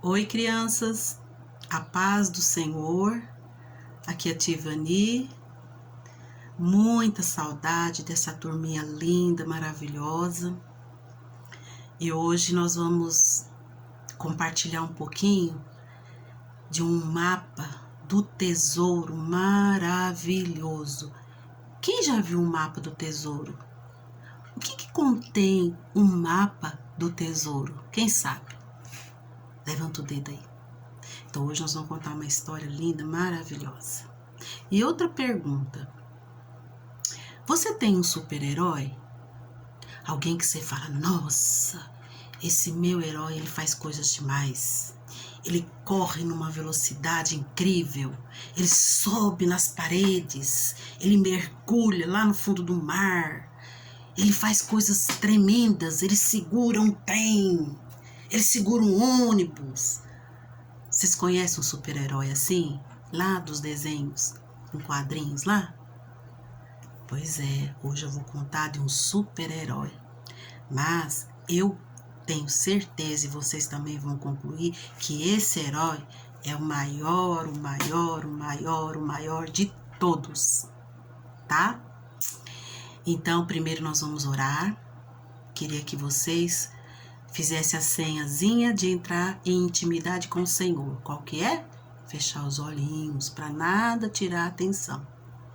Oi, crianças, a paz do Senhor. Aqui é a Tivani. Muita saudade dessa turminha linda, maravilhosa. E hoje nós vamos compartilhar um pouquinho de um mapa do tesouro maravilhoso. Quem já viu um mapa do tesouro? O que contém um mapa do tesouro? Quem sabe? Levanta o dedo aí. Então hoje nós vamos contar uma história linda, maravilhosa. E outra pergunta: você tem um super-herói? Alguém que você fala, nossa, esse meu herói, ele faz coisas demais. Ele corre numa velocidade incrível, ele sobe nas paredes, ele mergulha lá no fundo do mar, ele faz coisas tremendas, ele segura um trem, ele segura um ônibus. Vocês conhecem um super-herói assim? Lá dos desenhos, em quadrinhos lá? Pois é, hoje eu vou contar de um super-herói. Mas eu tenho certeza, e vocês também vão concluir, que esse herói é o maior de todos, tá? Então, primeiro nós vamos orar. Queria que vocês fizessem a senhazinha de entrar em intimidade com o Senhor. Qual que é? Fechar os olhinhos, para nada tirar a atenção,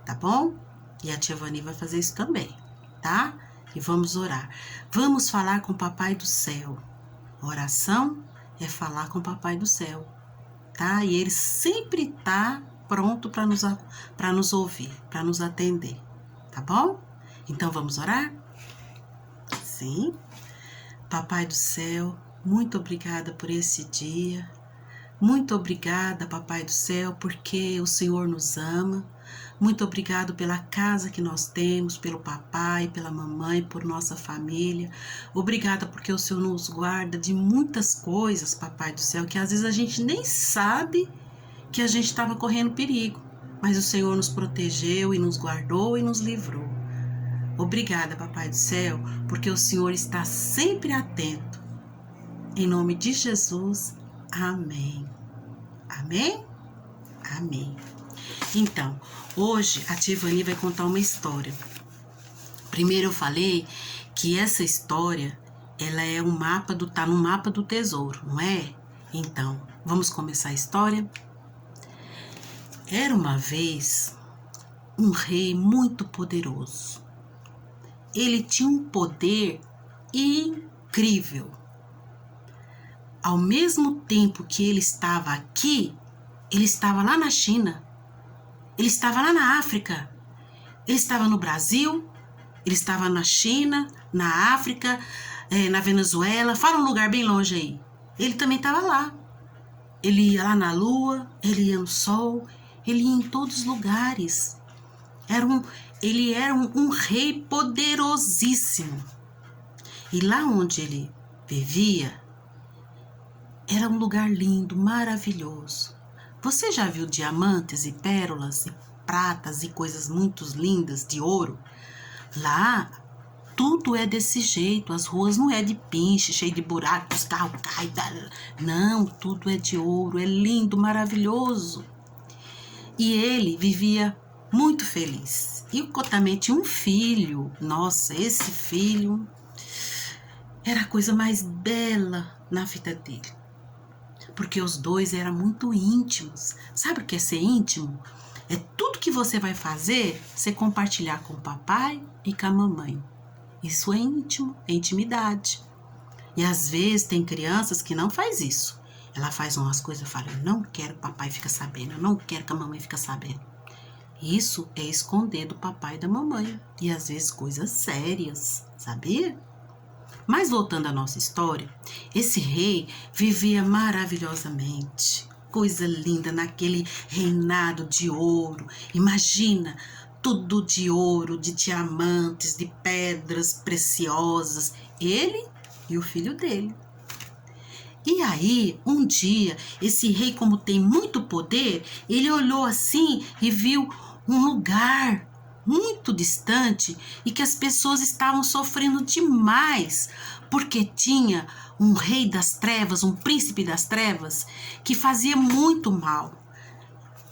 tá bom? E a tia Vani vai fazer isso também, tá? E vamos orar. Vamos falar com o Papai do Céu. Oração é falar com o Papai do Céu, tá? E ele sempre tá pronto para nos ouvir, para nos atender, tá bom? Então vamos orar? Sim. Papai do Céu, muito obrigada por esse dia. Muito obrigada, Papai do Céu, porque o Senhor nos ama. Muito obrigado pela casa que nós temos, pelo papai, pela mamãe, por nossa família. Obrigada porque o Senhor nos guarda de muitas coisas, Papai do Céu, que às vezes a gente nem sabe que a gente estava correndo perigo. Mas o Senhor nos protegeu e nos guardou e nos livrou. Obrigada, Papai do Céu, porque o Senhor está sempre atento. Em nome de Jesus, amém. Amém? Amém. Então, hoje a Tivani vai contar uma história. Primeiro eu falei que essa história, ela é tá no mapa do tesouro, não é? Então, vamos começar a história? Era uma vez um rei muito poderoso. Ele tinha um poder incrível. Ao mesmo tempo que ele estava aqui, ele estava lá na China. Ele estava lá na África, ele estava no Brasil, ele estava na China, na África, na Venezuela, fala um lugar bem longe aí. Ele também estava lá. Ele ia lá na Lua, ele ia no Sol, ele ia em todos os lugares. Ele era um rei poderosíssimo. E lá onde ele vivia, era um lugar lindo, maravilhoso. Você já viu diamantes e pérolas e pratas e coisas muito lindas de ouro? Lá, tudo é desse jeito. As ruas não é de pinche, cheio de buracos, carro cai. Não, tudo é de ouro. É lindo, maravilhoso. E ele vivia muito feliz. E também tinha um filho. Nossa, esse filho era a coisa mais bela na vida dele. Porque os dois eram muito íntimos. Sabe o que é ser íntimo? É tudo que você vai fazer, você compartilhar com o papai e com a mamãe. Isso é íntimo, é intimidade. E às vezes tem crianças que não faz isso. Ela faz umas coisas e fala, eu não quero que o papai fique sabendo, eu não quero que a mamãe fique sabendo. Isso é esconder do papai e da mamãe. E às vezes coisas sérias, sabia? Mas voltando à nossa história, esse rei vivia maravilhosamente, coisa linda naquele reinado de ouro. Imagina, tudo de ouro, de diamantes, de pedras preciosas, ele e o filho dele. E aí, um dia, esse rei, como tem muito poder, ele olhou assim e viu um lugar muito distante e que as pessoas estavam sofrendo demais, porque tinha um rei das trevas, um príncipe das trevas, que fazia muito mal.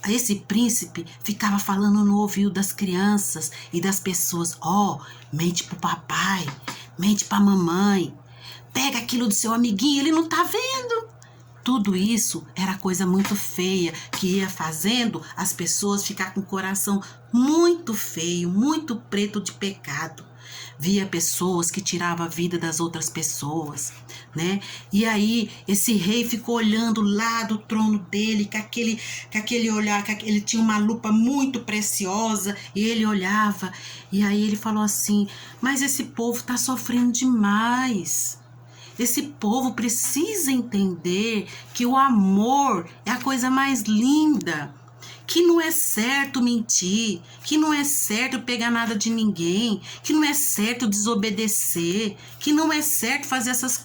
Esse príncipe ficava falando no ouvido das crianças e das pessoas: ó, mente pro papai, mente pra mamãe, pega aquilo do seu amiguinho, ele não tá vendo. Tudo isso era coisa muito feia, que ia fazendo as pessoas ficar com o coração muito feio, muito preto de pecado. Via pessoas que tiravam a vida das outras pessoas, né? E aí esse rei ficou olhando lá do trono dele, com aquele olhar, ele tinha uma lupa muito preciosa, e ele olhava, e aí ele falou assim: mas esse povo está sofrendo demais. Esse povo precisa entender que o amor é a coisa mais linda, que não é certo mentir, que não é certo pegar nada de ninguém, que não é certo desobedecer, que não é certo fazer essas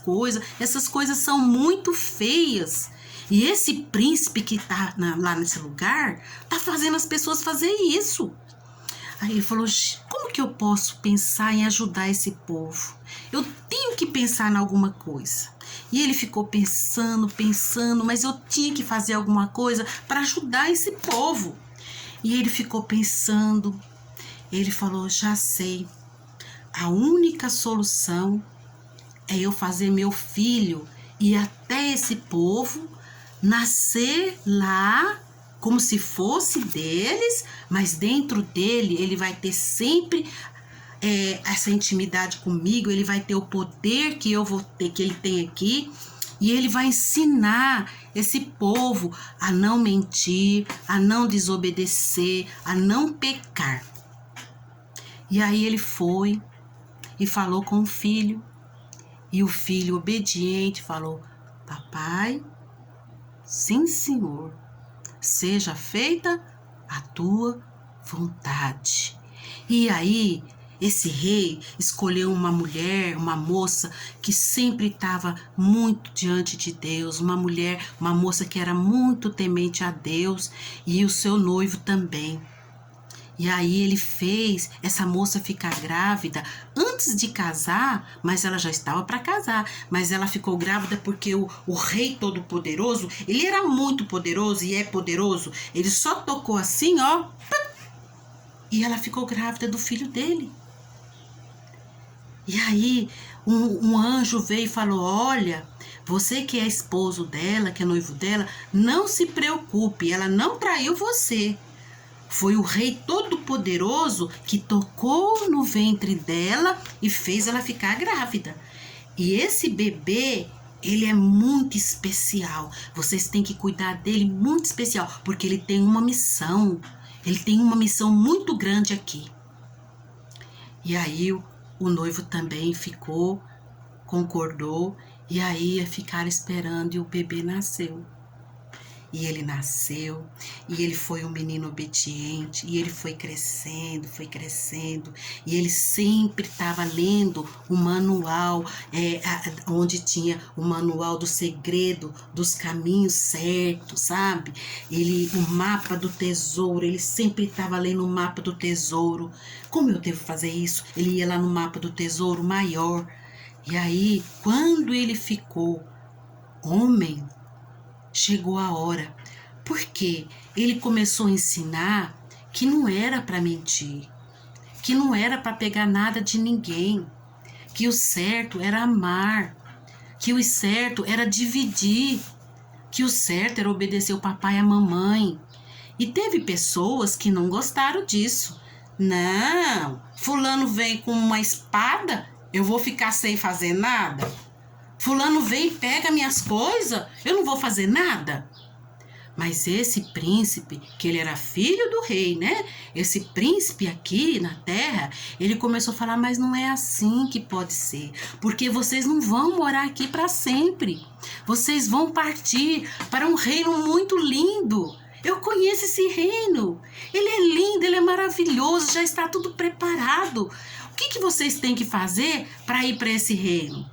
coisas são muito feias. E esse príncipe que está lá nesse lugar está fazendo as pessoas fazer isso. Aí ele falou: como que eu posso pensar em ajudar esse povo? Eu tenho que pensar em alguma coisa. E ele ficou pensando, mas eu tinha que fazer alguma coisa para ajudar esse povo. E ele ficou pensando, ele falou: já sei, a única solução é eu fazer meu filho ir até esse povo, nascer lá como se fosse deles, mas dentro dele ele vai ter sempre essa intimidade comigo, ele vai ter o poder que eu vou ter, que ele tem aqui, e ele vai ensinar esse povo a não mentir, a não desobedecer, a não pecar. E aí ele foi e falou com o filho, e o filho obediente falou: papai, sim senhor, seja feita a tua vontade. E aí esse rei escolheu uma mulher, uma moça que sempre estava muito diante de Deus, uma moça que era muito temente a Deus, e o seu noivo também. E aí ele fez essa moça ficar grávida antes de casar, mas ela já estava para casar, mas ela ficou grávida porque o rei todo-poderoso, ele era muito poderoso e é poderoso, ele só tocou assim, ó, e ela ficou grávida do filho dele. E aí um anjo veio e falou: olha, você que é esposo dela, que é noivo dela, não se preocupe, ela não traiu você. Foi o rei todo-poderoso que tocou no ventre dela e fez ela ficar grávida. E esse bebê, ele é muito especial. Vocês têm que cuidar dele muito especial, porque ele tem uma missão. Ele tem uma missão muito grande aqui. E aí o noivo também ficou, concordou, e aí ficaram esperando, e o bebê nasceu. E ele nasceu, e ele foi um menino obediente, e ele foi crescendo, e ele sempre estava lendo o manual, onde tinha o manual do segredo, dos caminhos certos, sabe? O mapa do tesouro, ele sempre estava lendo o mapa do tesouro. Como eu devo fazer isso? Ele ia lá no mapa do tesouro maior. E aí, quando ele ficou homem, chegou a hora, porque ele começou a ensinar que não era para mentir, que não era para pegar nada de ninguém, que o certo era amar, que o certo era dividir, que o certo era obedecer o papai e a mamãe. E teve pessoas que não gostaram disso. Não, fulano vem com uma espada, eu vou ficar sem fazer nada? Fulano vem e pega minhas coisas, eu não vou fazer nada? Mas esse príncipe, que ele era filho do rei, né? Esse príncipe aqui na terra, ele começou a falar: mas não é assim que pode ser, porque vocês não vão morar aqui para sempre. Vocês vão partir para um reino muito lindo. Eu conheço esse reino. Ele é lindo, ele é maravilhoso, já está tudo preparado. O que vocês têm que fazer para ir para esse reino?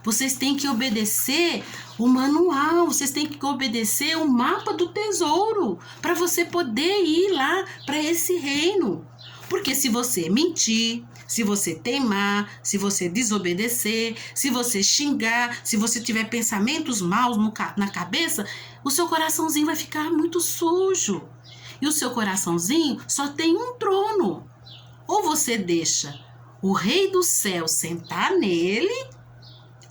Vocês têm que obedecer o manual, vocês têm que obedecer o mapa do tesouro para você poder ir lá para esse reino. Porque se você mentir, se você teimar, se você desobedecer, se você xingar, se você tiver pensamentos maus na cabeça, o seu coraçãozinho vai ficar muito sujo. E o seu coraçãozinho só tem um trono. Ou você deixa o Rei do Céu sentar nele,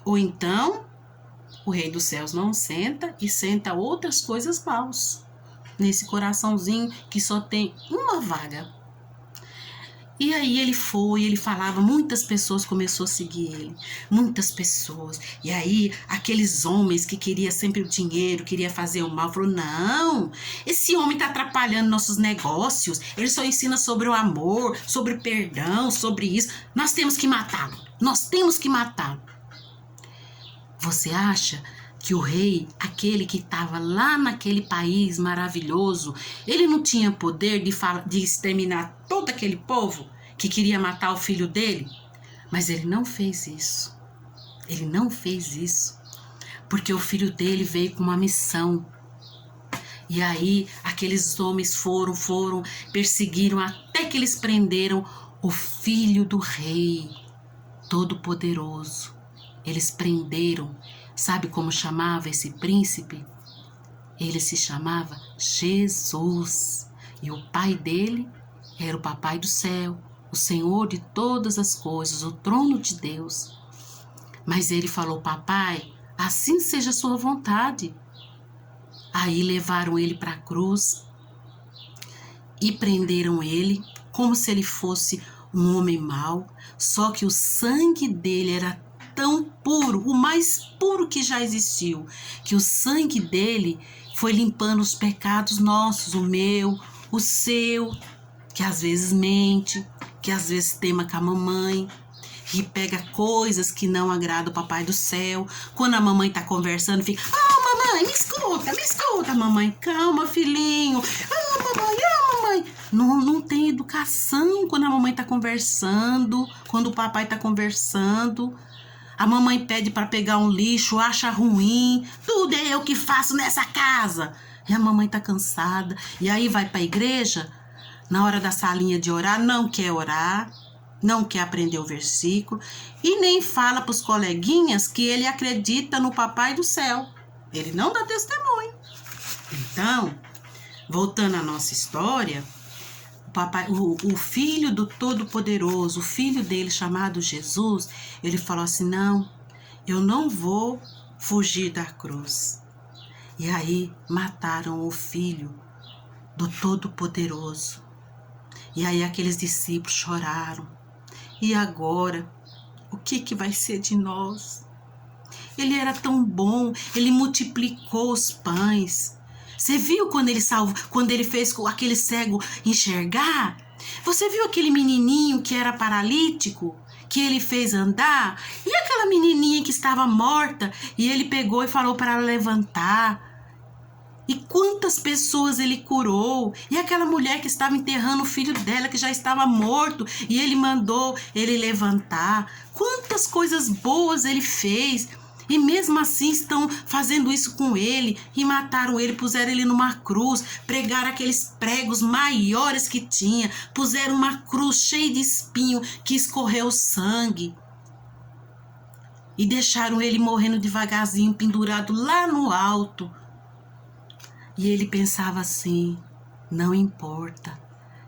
ou então o Rei dos Céus não senta e senta outras coisas maus nesse coraçãozinho que só tem uma vaga. E aí ele falava, muitas pessoas começaram a seguir ele, muitas pessoas. E aí aqueles homens que queriam sempre o dinheiro, queriam fazer o mal, falou, não, esse homem está atrapalhando nossos negócios, ele só ensina sobre o amor, sobre perdão, sobre isso, nós temos que matá-lo, nós temos que matá-lo. Você acha que o rei, aquele que estava lá naquele país maravilhoso, ele não tinha poder de exterminar todo aquele povo que queria matar o filho dele? Mas ele não fez isso. Ele não fez isso. Porque o filho dele veio com uma missão. E aí aqueles homens foram, perseguiram até que eles prenderam o filho do rei todo-poderoso. Eles prenderam. Sabe como chamava esse príncipe? Ele se chamava Jesus. E o pai dele era o Papai do Céu, o Senhor de todas as coisas, o trono de Deus. Mas ele falou, papai, assim seja a sua vontade. Aí levaram ele para a cruz e prenderam ele como se ele fosse um homem mau. Só que o sangue dele era tão puro, o mais puro que já existiu, que o sangue dele foi limpando os pecados nossos, o meu, o seu, que às vezes mente, que às vezes teima com a mamãe, que pega coisas que não agradam o Papai do Céu. Quando a mamãe tá conversando, fica, mamãe, me escuta, mamãe, calma, filhinho, mamãe. Não tem educação quando a mamãe tá conversando, quando o papai tá conversando. A mamãe pede para pegar um lixo, acha ruim, tudo é eu que faço nessa casa. E a mamãe tá cansada. E aí vai para a igreja, na hora da salinha de orar, não quer orar, não quer aprender o versículo e nem fala para os coleguinhas que ele acredita no Papai do Céu. Ele não dá testemunho. Então, voltando à nossa história, o filho do Todo-Poderoso, o filho dele chamado Jesus, ele falou assim, não, eu não vou fugir da cruz. E aí mataram o filho do Todo-Poderoso. E aí aqueles discípulos choraram. E agora, o que vai ser de nós? Ele era tão bom, ele multiplicou os pães. Você viu quando ele fez aquele cego enxergar? Você viu aquele menininho que era paralítico, que ele fez andar? E aquela menininha que estava morta, e ele pegou e falou para ela levantar? E quantas pessoas ele curou? E aquela mulher que estava enterrando o filho dela, que já estava morto, e ele mandou ele levantar? Quantas coisas boas ele fez? E mesmo assim estão fazendo isso com ele e mataram ele, puseram ele numa cruz, pregaram aqueles pregos maiores que tinha, puseram uma cruz cheia de espinho que escorreu sangue e deixaram ele morrendo devagarzinho, pendurado lá no alto. E ele pensava assim, não importa,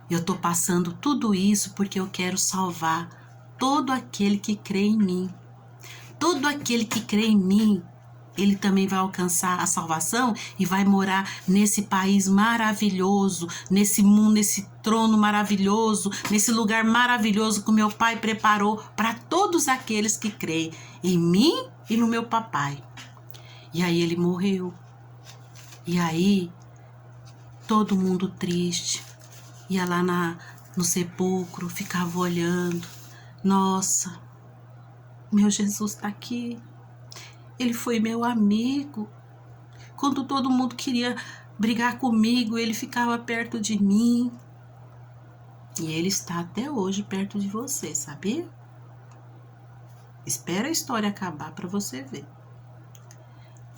eu estou passando tudo isso porque eu quero salvar todo aquele que crê em mim. Todo aquele que crê em mim, ele também vai alcançar a salvação e vai morar nesse país maravilhoso, nesse mundo, nesse trono maravilhoso, nesse lugar maravilhoso que o meu pai preparou para todos aqueles que creem em mim e no meu papai. E aí ele morreu. E aí, todo mundo triste, ia lá no sepulcro, ficava olhando. Nossa, meu Jesus está aqui. Ele foi meu amigo. Quando todo mundo queria brigar comigo, ele ficava perto de mim. E ele está até hoje perto de você, sabia? Espera a história acabar para você ver.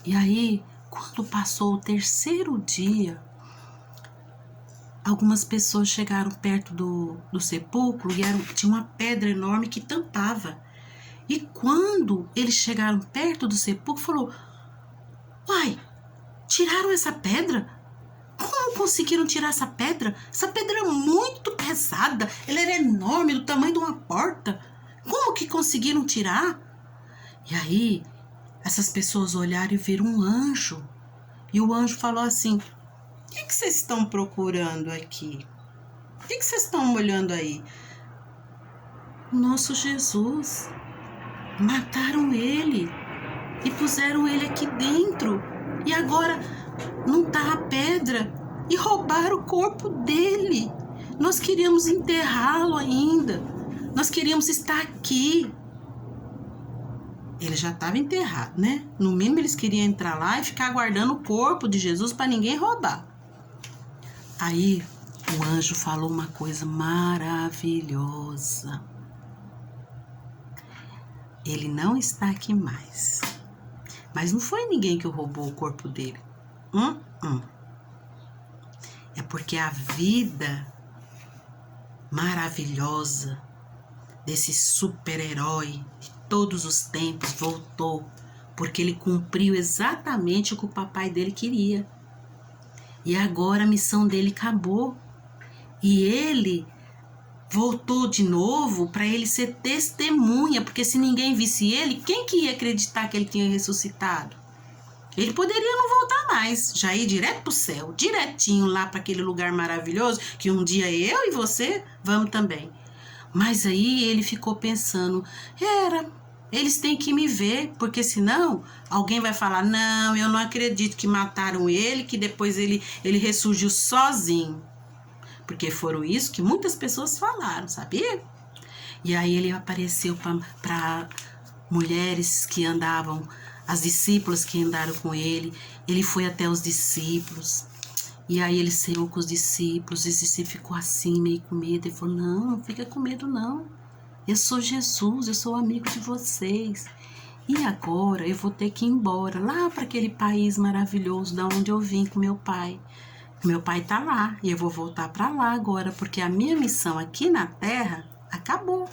E aí, quando passou o terceiro dia, algumas pessoas chegaram perto do sepulcro e tinha uma pedra enorme que tampava. E quando eles chegaram perto do sepulcro, falou: uai, tiraram essa pedra? Como conseguiram tirar essa pedra? Essa pedra é muito pesada, ela era enorme, do tamanho de uma porta. Como que conseguiram tirar? E aí, essas pessoas olharam e viram um anjo. E o anjo falou assim: o que vocês estão procurando aqui? O que vocês estão olhando aí? Nosso Jesus. Mataram ele e puseram ele aqui dentro. E agora não tá a pedra. E roubaram o corpo dele. Nós queríamos enterrá-lo ainda. Nós queríamos estar aqui. Ele já estava enterrado, né? No mínimo eles queriam entrar lá e ficar guardando o corpo de Jesus para ninguém roubar. Aí o anjo falou uma coisa maravilhosa. Ele não está aqui mais. Mas não foi ninguém que roubou o corpo dele. É porque a vida maravilhosa desse super-herói de todos os tempos voltou, porque ele cumpriu exatamente o que o papai dele queria. E agora a missão dele acabou. E ele voltou de novo para ele ser testemunha, porque se ninguém visse ele, quem que ia acreditar que ele tinha ressuscitado? Ele poderia não voltar mais, já ir direto pro céu, direitinho lá para aquele lugar maravilhoso, que um dia eu e você vamos também. Mas aí ele ficou pensando, eles têm que me ver, porque senão alguém vai falar: não, eu não acredito que mataram ele, que depois ele ressurgiu sozinho. Porque foram isso que muitas pessoas falaram, sabia? E aí ele apareceu para mulheres que andavam, as discípulas que andaram com ele. Ele foi até os discípulos. E aí ele saiu com os discípulos. E esse ficou assim, meio com medo. Ele falou: não fica com medo não. Eu sou Jesus, eu sou amigo de vocês. E agora eu vou ter que ir embora lá para aquele país maravilhoso da onde eu vim com meu pai. Meu pai tá lá e eu vou voltar para lá agora, porque a minha missão aqui na terra acabou.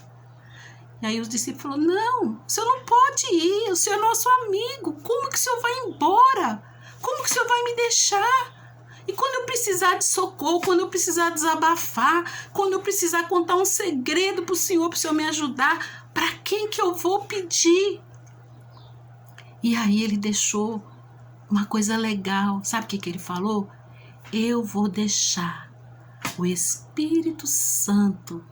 E aí os discípulos falaram: não, o senhor não pode ir, o senhor é nosso amigo. Como que o senhor vai embora? Como que o senhor vai me deixar? E quando eu precisar de socorro, quando eu precisar desabafar, quando eu precisar contar um segredo pro senhor me ajudar, para quem que eu vou pedir? E aí ele deixou uma coisa legal. Sabe o que ele falou? Eu vou deixar o Espírito Santo.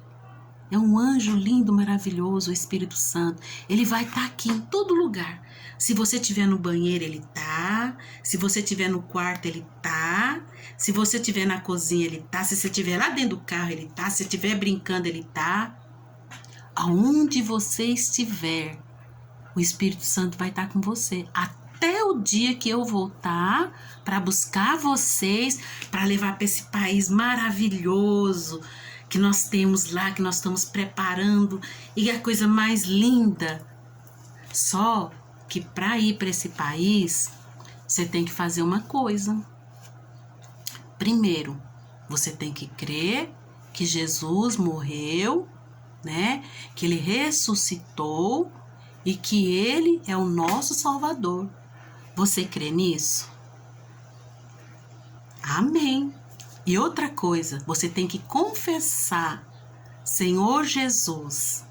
É um anjo lindo, maravilhoso, o Espírito Santo. Ele vai estar aqui em todo lugar. Se você estiver no banheiro, ele tá. Se você estiver no quarto, ele tá. Se você estiver na cozinha, ele tá. Se você estiver lá dentro do carro, ele tá. Se você estiver brincando, ele tá. Aonde você estiver, o Espírito Santo vai estar com você. Até o dia que eu voltar para buscar vocês, para levar para esse país maravilhoso que nós temos lá, que nós estamos preparando, e a coisa mais linda. Só que para ir para esse país, você tem que fazer uma coisa. Primeiro, você tem que crer que Jesus morreu, né? Que ele ressuscitou e que ele é o nosso Salvador. Você crê nisso? Amém. E outra coisa, você tem que confessar: Senhor Jesus,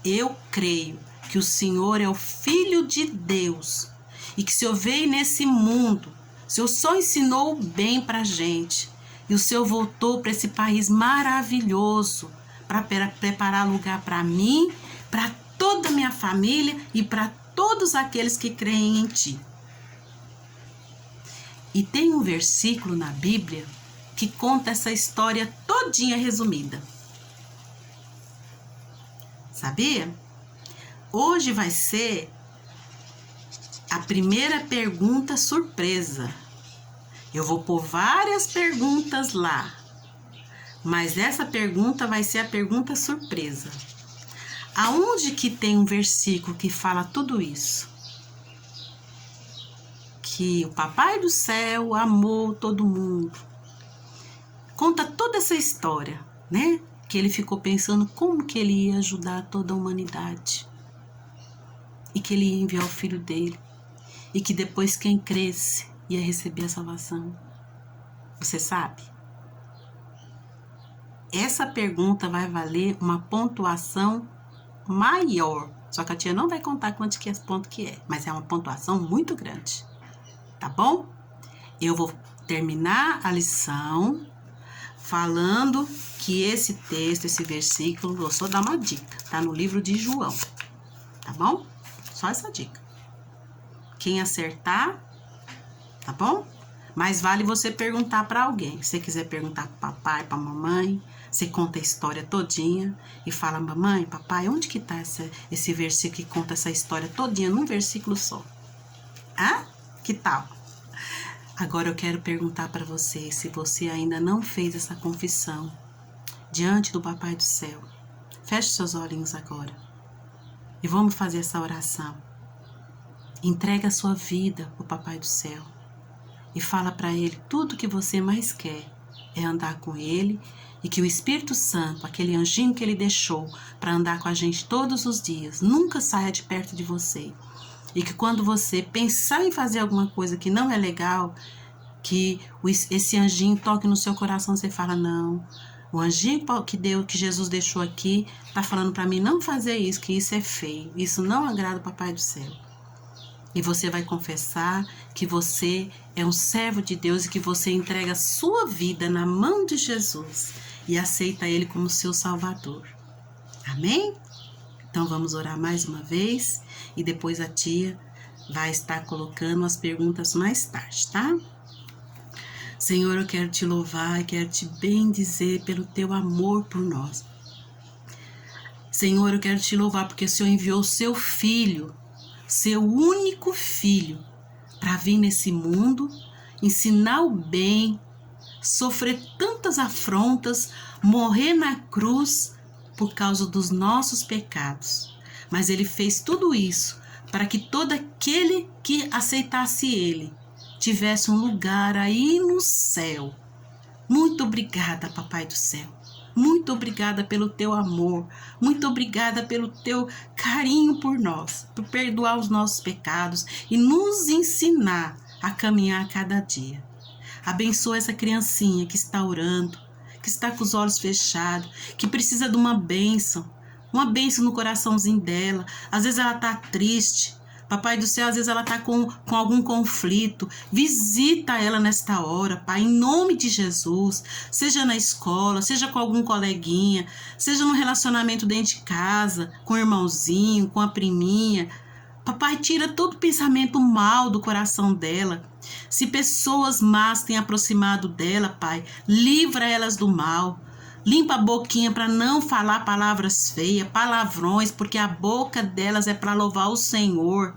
eu creio que o Senhor é o Filho de Deus e que o Senhor veio nesse mundo, o Senhor só ensinou o bem pra gente e o Senhor voltou para esse país maravilhoso para preparar lugar para mim, para toda a minha família e para todos aqueles que creem em Ti. E tem um versículo na Bíblia que conta essa história todinha resumida. Sabia? Hoje vai ser a primeira pergunta surpresa. Eu vou pôr várias perguntas lá, mas essa pergunta vai ser a pergunta surpresa. Aonde que tem um versículo que fala tudo isso? Que o Papai do Céu amou todo mundo. Conta essa história, né? Que ele ficou pensando como que ele ia ajudar toda a humanidade. E que ele ia enviar o filho dele. E que depois quem cresce ia receber a salvação. Você sabe? Essa pergunta vai valer uma pontuação maior. Só que a tia não vai contar quanto que é ponto que é. Mas é uma pontuação muito grande. Tá bom? Eu vou terminar a lição falando que esse texto, esse versículo, vou só dar uma dica. Tá no livro de João. Tá bom? Só essa dica. Quem acertar, tá bom? Mas vale você perguntar para alguém. Se você quiser perguntar pro papai, pra mamãe, você conta a história todinha e fala: mamãe, papai, onde que tá esse versículo que conta essa história todinha num versículo só? Ah? Que tal? Agora eu quero perguntar para você, se você ainda não fez essa confissão diante do Papai do Céu. Feche seus olhinhos agora e vamos fazer essa oração. Entrega a sua vida pro Papai do Céu e fala para Ele tudo que você mais quer é andar com Ele e que o Espírito Santo, aquele anjinho que Ele deixou para andar com a gente todos os dias, nunca saia de perto de você. E que quando você pensar em fazer alguma coisa que não é legal, que esse anjinho toque no seu coração, você fala: não, o anjinho que Jesus deixou aqui está falando para mim não fazer isso, que isso é feio, isso não agrada o Papai do Céu. E você vai confessar que você é um servo de Deus e que você entrega a sua vida na mão de Jesus e aceita Ele como seu Salvador. Amém? Então vamos orar mais uma vez e depois a tia vai estar colocando as perguntas mais tarde, tá? Senhor, eu quero te louvar e quero te bendizer pelo teu amor por nós. Senhor, eu quero te louvar porque o Senhor enviou o seu filho, seu único filho, para vir nesse mundo, ensinar o bem, sofrer tantas afrontas, morrer na cruz por causa dos nossos pecados. Mas ele fez tudo isso para que todo aquele que aceitasse ele tivesse um lugar aí no céu. Muito obrigada, Papai do Céu. Muito obrigada pelo teu amor. Muito obrigada pelo teu carinho por nós, por perdoar os nossos pecados e nos ensinar a caminhar a cada dia. Abençoa essa criancinha que está orando, que está com os olhos fechados, que precisa de uma bênção no coraçãozinho dela. Às vezes ela está triste. Papai do Céu, às vezes ela está com algum conflito. Visita ela nesta hora, Pai, em nome de Jesus. Seja na escola, seja com algum coleguinha, seja no relacionamento dentro de casa, com o irmãozinho, com a priminha. Papai, tira todo pensamento mal do coração dela. Se pessoas más têm aproximado dela, Pai, livra elas do mal. Limpa a boquinha para não falar palavras feias, palavrões, porque a boca delas é para louvar o Senhor.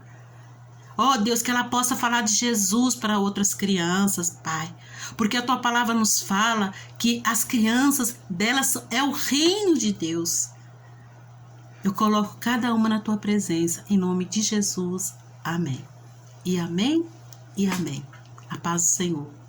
Ó Deus, que ela possa falar de Jesus para outras crianças, Pai. Porque a tua palavra nos fala que as crianças delas é o reino de Deus. Eu coloco cada uma na tua presença, em nome de Jesus. Amém. E amém, e amém. A paz do Senhor.